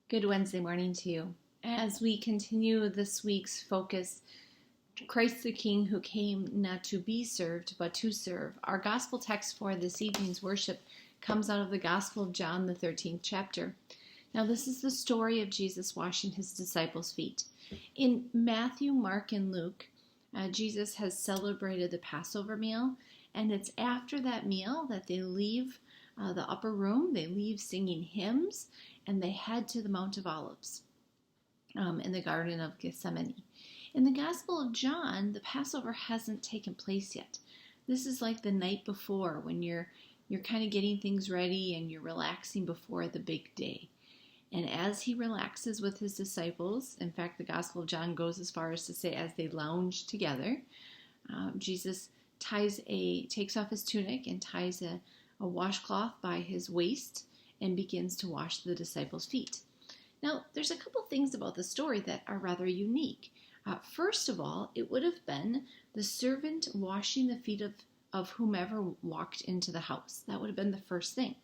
Good Wednesday morning to you. As we continue this week's focus, Christ the King who came not to be served, but to serve, our gospel text for this evening's worship comes out of the Gospel of John, the 13th chapter. Now, this is the story of Jesus washing his disciples' feet. In Matthew, Mark, and Luke, Jesus has celebrated the Passover meal, and it's after that meal that they leave the upper room, they leave singing hymns, and they head to the Mount of Olives in the Garden of Gethsemane. In the Gospel of John, the Passover hasn't taken place yet. This is like the night before when you're kind of getting things ready and you're relaxing before the big day. And as he relaxes with his disciples, in fact, the Gospel of John goes as far as to say as they lounge together, Jesus takes off his tunic and ties a washcloth by his waist and begins to wash the disciples' feet. Now, there's a couple things about the story that are rather unique. First of all, it would have been the servant washing the feet of whomever walked into the house. That would have been the first thing.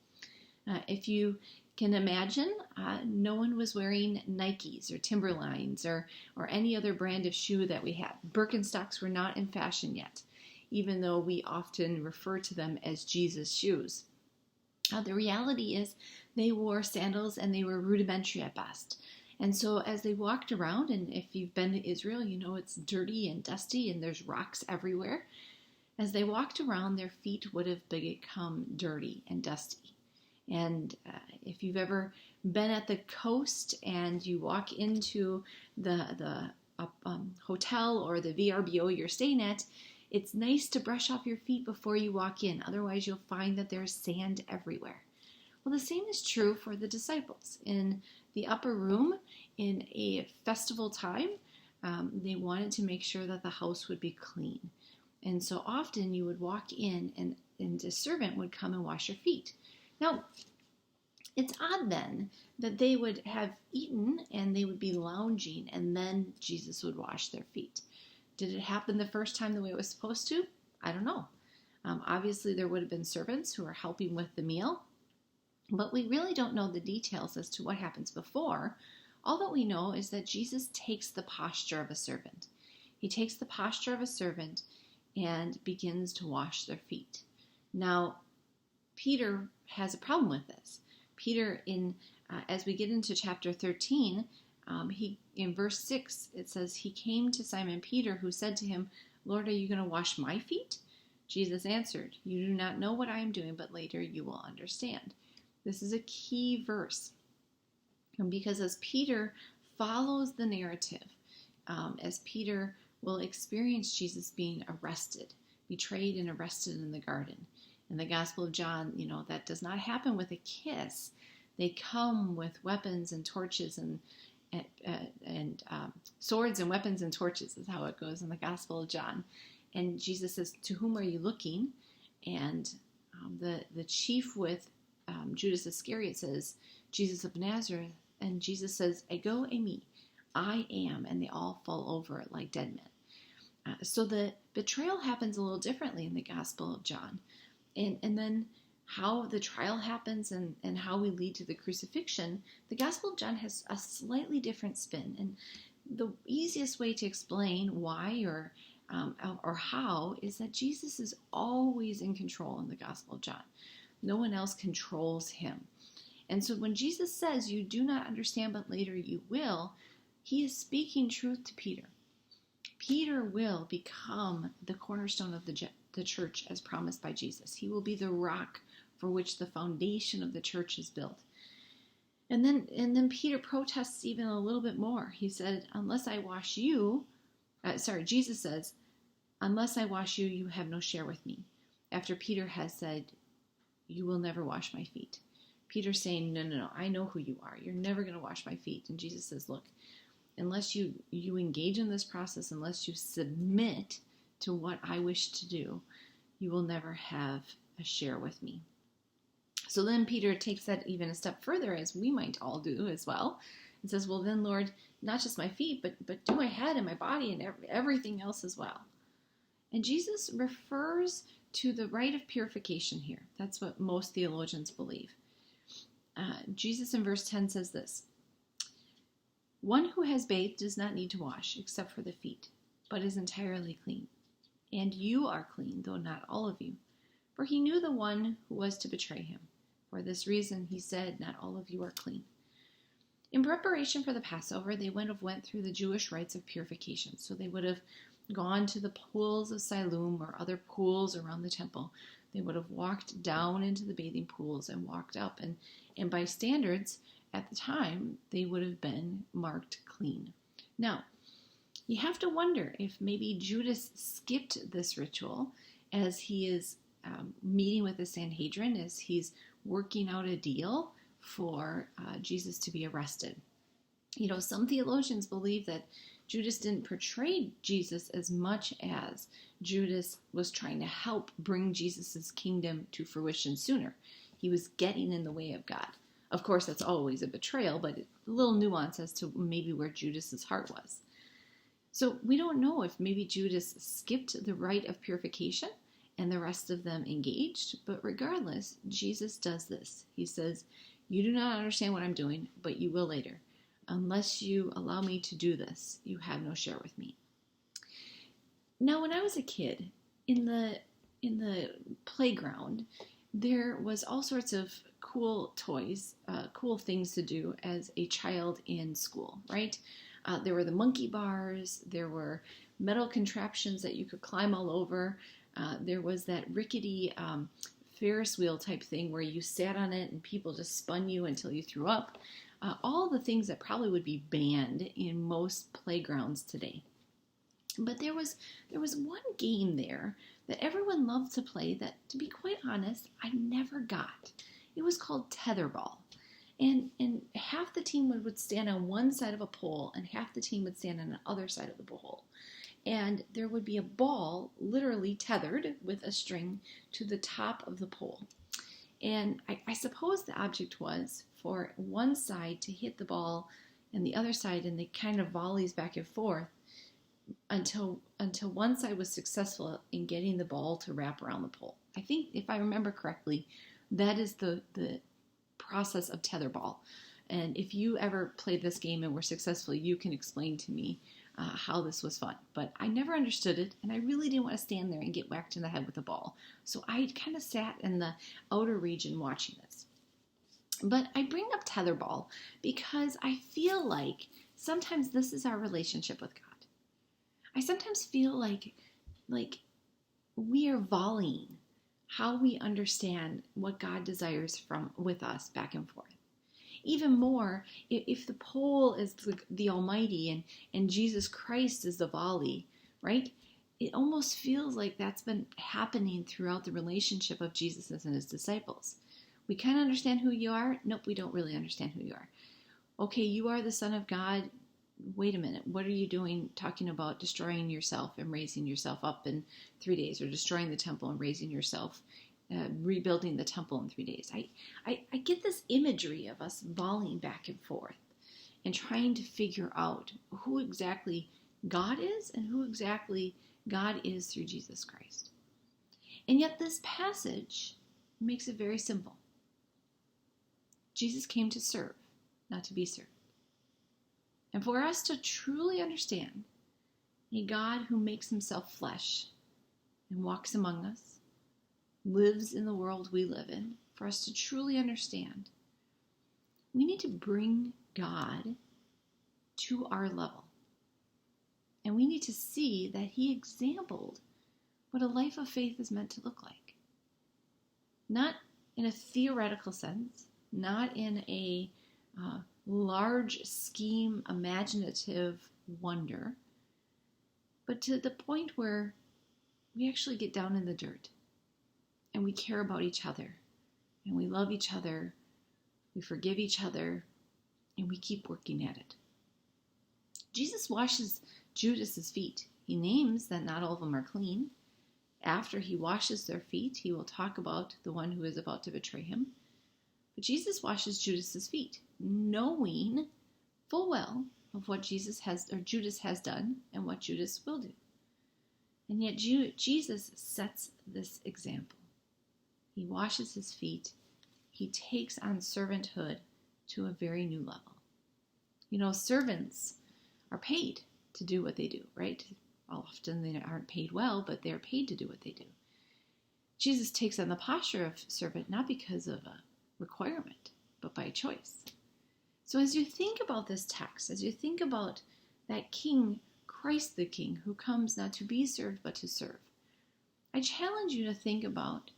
If you can imagine, no one was wearing Nikes or Timberlines or any other brand of shoe that we had. Birkenstocks were not in fashion yet, even though we often refer to them as Jesus shoes. The reality is they wore sandals and they were rudimentary at best. And so as they walked around, and if you've been to Israel, you know it's dirty and dusty and there's rocks everywhere. As they walked around, their feet would have become dirty and dusty. And if you've ever been at the coast and you walk into the hotel or the VRBO you're staying at, it's nice to brush off your feet before you walk in. Otherwise, you'll find that there's sand everywhere. Well, the same is true for the disciples. In the upper room, in a festival time, they wanted to make sure that the house would be clean. And so often you would walk in and a servant would come and wash your feet. Now, it's odd then that they would have eaten and they would be lounging and then Jesus would wash their feet. Did it happen the first time the way it was supposed to? I don't know. Obviously, there would have been servants who were helping with the meal, but we really don't know the details as to what happens before. All that we know is that Jesus takes the posture of a servant. He takes the posture of a servant and begins to wash their feet. Now, Peter has a problem with this. Peter, as we get into chapter 13, in verse 6, it says, he came to Simon Peter, who said to him, Lord, are you going to wash my feet? Jesus answered, you do not know what I am doing, but later you will understand. This is a key verse. And because as Peter follows the narrative, as Peter will experience Jesus being arrested, betrayed and arrested in the garden. In the Gospel of John, that does not happen with a kiss. They come with weapons and torches and swords and weapons and torches is how it goes in the Gospel of John. And Jesus says, to whom are you looking? And the chief with Judas Iscariot says, Jesus of Nazareth. And Jesus says, ego eimi, I am. And they all fall over like dead men. So the betrayal happens a little differently in the Gospel of John. And then how the trial happens and how we lead to the crucifixion, the Gospel of John has a slightly different spin. And the easiest way to explain why or how is that Jesus is always in control in the Gospel of John. No one else controls him. And so when Jesus says, you do not understand, but later you will, he is speaking truth to Peter. Peter will become the cornerstone of the church as promised by Jesus. He will be the rock for which the foundation of the church is built. And then Peter protests even a little bit more. He said, unless I wash you, Jesus says, unless I wash you, you have no share with me. After Peter has said, you will never wash my feet. Peter's saying, no, I know who you are. You're never going to wash my feet. And Jesus says, look, unless you engage in this process, unless you submit to what I wish to do, you will never have a share with me. So then Peter takes that even a step further, as we might all do as well, and says, well then, Lord, not just my feet, but do my head and my body and everything else as well. And Jesus refers to the rite of purification here. That's what most theologians believe. Jesus in verse 10 says this, One who has bathed does not need to wash except for the feet, but is entirely clean. And you are clean, though not all of you. For he knew the one who was to betray him. For this reason he said, not all of you are clean. In preparation for the Passover, they would have went through the Jewish rites of purification. So they would have gone to the pools of Siloam or other pools around the temple. They would have walked down into the bathing pools and walked up. And by standards at the time, they would have been marked clean. Now, you have to wonder if maybe Judas skipped this ritual as he is meeting with the Sanhedrin, as he's working out a deal for Jesus to be arrested. You know, some theologians believe that Judas didn't portray Jesus as much as Judas was trying to help bring Jesus' kingdom to fruition sooner. He was getting in the way of God. Of course, that's always a betrayal, but a little nuance as to maybe where Judas's heart was. So we don't know if maybe Judas skipped the rite of purification and the rest of them engaged, but regardless, Jesus does this. He says, you do not understand what I'm doing, but you will later. Unless you allow me to do this, you have no share with me. Now, when I was a kid, in the playground, there was all sorts of cool toys, cool things to do as a child in school, right? There were the monkey bars, there were metal contraptions that you could climb all over. There was that rickety Ferris wheel type thing where you sat on it and people just spun you until you threw up. All the things that probably would be banned in most playgrounds today. But there was one game there that everyone loved to play that, to be quite honest, I never got. It was called tetherball. And half the team would stand on one side of a pole and half the team would stand on the other side of the pole. And there would be a ball literally tethered with a string to the top of the pole. And I suppose the object was for one side to hit the ball and the other side, and they kind of volleys back and forth until one side was successful in getting the ball to wrap around the pole. I think, if I remember correctly, that is the process of tetherball. And if you ever played this game and were successful, you can explain to me how this was fun. But I never understood it, and I really didn't want to stand there and get whacked in the head with a ball. So I kind of sat in the outer region watching this. But I bring up tetherball because I feel like sometimes this is our relationship with God. I sometimes feel like we are volleying how we understand what God desires with us back and forth. Even more, if the pole is the Almighty and Jesus Christ is the volley, right? It almost feels like that's been happening throughout the relationship of Jesus and his disciples. We kind of understand who you are. Nope, we don't really understand who you are. Okay, you are the Son of God. Wait a minute. What are you doing talking about destroying yourself and raising yourself up in 3 days, or destroying the temple and raising yourself, rebuilding the temple in 3 days? I get this imagery of us volleying back and forth and trying to figure out who exactly God is and who exactly God is through Jesus Christ. And yet this passage makes it very simple. Jesus came to serve, not to be served. And for us to truly understand a God who makes himself flesh and walks among us, lives in the world we live in, for us to truly understand, we need to bring God to our level. And we need to see that he exampled what a life of faith is meant to look like. Not in a theoretical sense, not in a large scheme, imaginative wonder, but to the point where we actually get down in the dirt and we care about each other and we love each other, we forgive each other, and we keep working at it. Jesus washes Judas's feet. He names that not all of them are clean. After he washes their feet, he will talk about the one who is about to betray him. But Jesus washes Judas's feet, knowing full well of what Judas has done and what Judas will do. And yet Jesus sets this example. He washes his feet. He takes on servanthood to a very new level. Servants are paid to do what they do, right? Often they aren't paid well, but they're paid to do what they do. Jesus takes on the posture of servant not because of a requirement, but by choice. So as you think about this text, as you think about that King, Christ the King, who comes not to be served, but to serve, I challenge you to think about,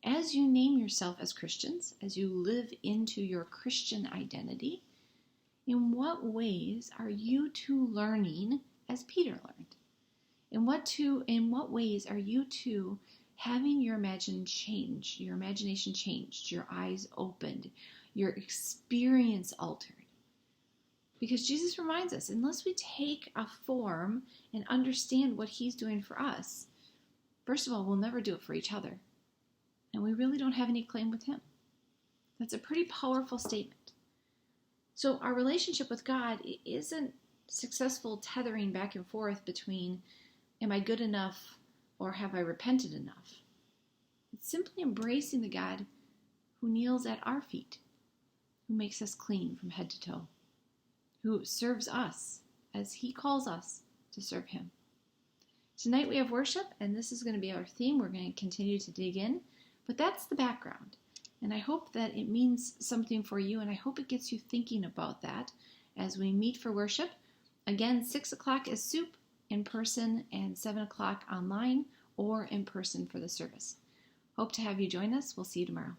as you name yourself as Christians, as you live into your Christian identity, in what ways are you too learning as Peter learned? In what ways are you too having your imagination changed, your eyes opened, your experience altered? Because Jesus reminds us, unless we take a form and understand what he's doing for us, first of all, we'll never do it for each other. And we really don't have any claim with him. That's a pretty powerful statement. So our relationship with God isn't successful tethering back and forth between, am I good enough or have I repented enough? It's simply embracing the God who kneels at our feet, who makes us clean from head to toe, who serves us as he calls us to serve him. Tonight we have worship, and this is going to be our theme. We're going to continue to dig in, but that's the background. And I hope that it means something for you, and I hope it gets you thinking about that as we meet for worship. Again, 6 o'clock is soup in person and 7 o'clock online or in person for the service. Hope to have you join us. We'll see you tomorrow.